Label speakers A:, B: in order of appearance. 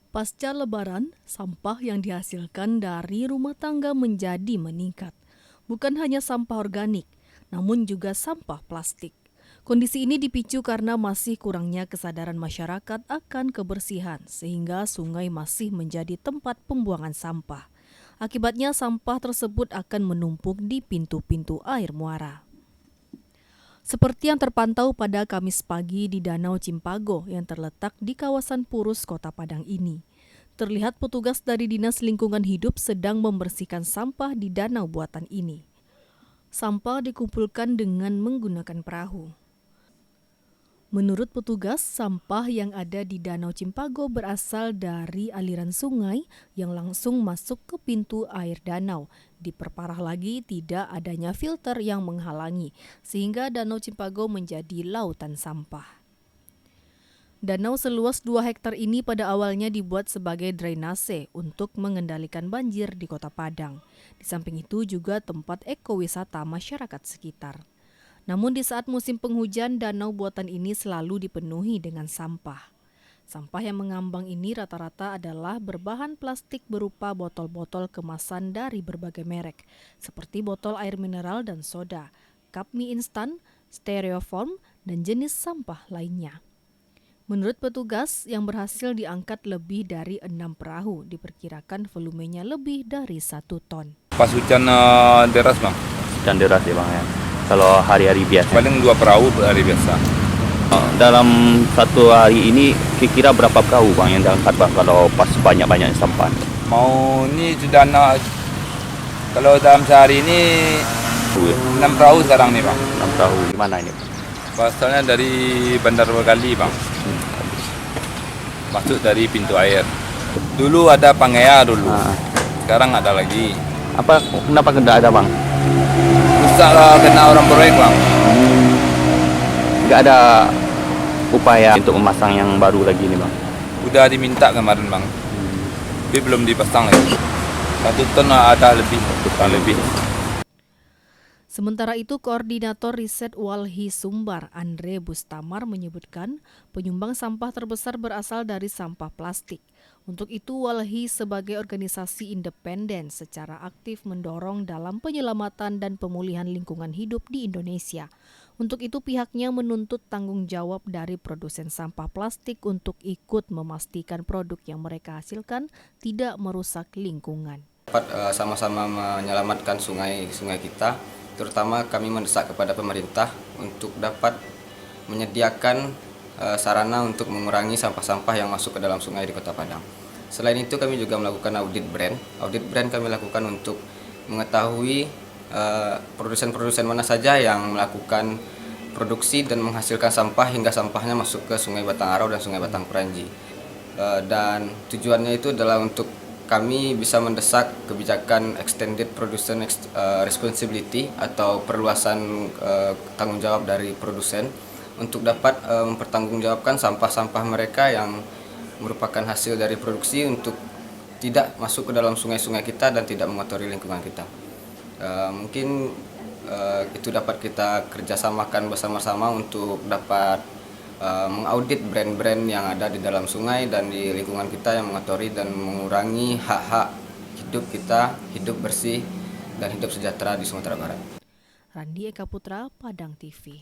A: Pasca Lebaran, sampah yang dihasilkan dari rumah tangga menjadi meningkat. Bukan hanya sampah organik, namun juga sampah plastik. Kondisi ini dipicu karena masih kurangnya kesadaran masyarakat akan kebersihan, sehingga sungai masih menjadi tempat pembuangan sampah. Akibatnya sampah tersebut akan menumpuk di pintu-pintu air muara. Seperti yang terpantau pada Kamis pagi di Danau Cimpago yang terletak di kawasan Purus, Kota Padang ini. Terlihat petugas dari Dinas Lingkungan Hidup sedang membersihkan sampah di danau buatan ini. Sampah dikumpulkan dengan menggunakan perahu. Menurut petugas, sampah yang ada di Danau Cimpago berasal dari aliran sungai yang langsung masuk ke pintu air danau. Diperparah lagi tidak adanya filter yang menghalangi, sehingga Danau Cimpago menjadi lautan sampah. Danau seluas 2 hektar ini pada awalnya dibuat sebagai drainase untuk mengendalikan banjir di Kota Padang. Di samping itu juga tempat ekowisata masyarakat sekitar. Namun di saat musim penghujan, danau buatan ini selalu dipenuhi dengan sampah. Sampah yang mengambang ini rata-rata adalah berbahan plastik berupa botol-botol kemasan dari berbagai merek, seperti botol air mineral dan soda, cup mie instan, styrofoam, dan jenis sampah lainnya. Menurut petugas, yang berhasil diangkat lebih dari 6 perahu, diperkirakan volumenya lebih dari 1 ton.
B: Pas hujan deras bang,
C: Dan deras ya bang ya. Kalau hari-hari biasa.
B: paling 2 perahu hari biasa.
C: Dalam satu hari ini kira-kira berapa perahu bang yang diangkat bang kalau pas banyak-banyak sampah?
B: Mau ini sudah kalau dalam sehari ini 6 perahu sekarang nih bang.
C: 6 perahu di mana ini?
B: Pasalnya dari Bandar Begali bang, masuk dari pintu air. Dulu ada Pangea dulu, sekarang ada lagi.
C: Kenapa tidak ada bang?
B: Rusak kena orang proyek bang.
C: Nggak ada upaya untuk memasang yang baru lagi nih bang?
B: Udah diminta kemarin bang, tapi belum dipasang lagi. 1 ton ada lebih, lebih.
A: Sementara itu, Koordinator Riset Walhi Sumbar, Andre Bustamar, menyebutkan penyumbang sampah terbesar berasal dari sampah plastik. Untuk itu, Walhi sebagai organisasi independen secara aktif mendorong dalam penyelamatan dan pemulihan lingkungan hidup di Indonesia. Untuk itu, pihaknya menuntut tanggung jawab dari produsen sampah plastik untuk ikut memastikan produk yang mereka hasilkan tidak merusak lingkungan.
D: Dapat sama-sama menyelamatkan sungai kita. Terutama kami mendesak kepada pemerintah untuk dapat menyediakan sarana untuk mengurangi sampah-sampah yang masuk ke dalam sungai di Kota Padang. Selain itu kami juga melakukan audit brand. Audit brand kami lakukan untuk mengetahui produsen-produsen mana saja yang melakukan produksi dan menghasilkan sampah hingga sampahnya masuk ke Sungai Batang Arau dan Sungai Batang Peranji. Dan tujuannya itu adalah untuk kami bisa mendesak kebijakan extended production responsibility atau perluasan tanggung jawab dari produsen untuk dapat mempertanggungjawabkan sampah-sampah mereka yang merupakan hasil dari produksi untuk tidak masuk ke dalam sungai-sungai kita dan tidak mengotori lingkungan kita. Mungkin itu dapat kita kerjasamakan bersama-sama untuk dapat mengaudit brand-brand yang ada di dalam sungai dan di lingkungan kita yang mengotori dan mengurangi hak-hak hidup kita, hidup bersih dan hidup sejahtera di Sumatera Barat.
A: Randi Eka Putra, Padang TV.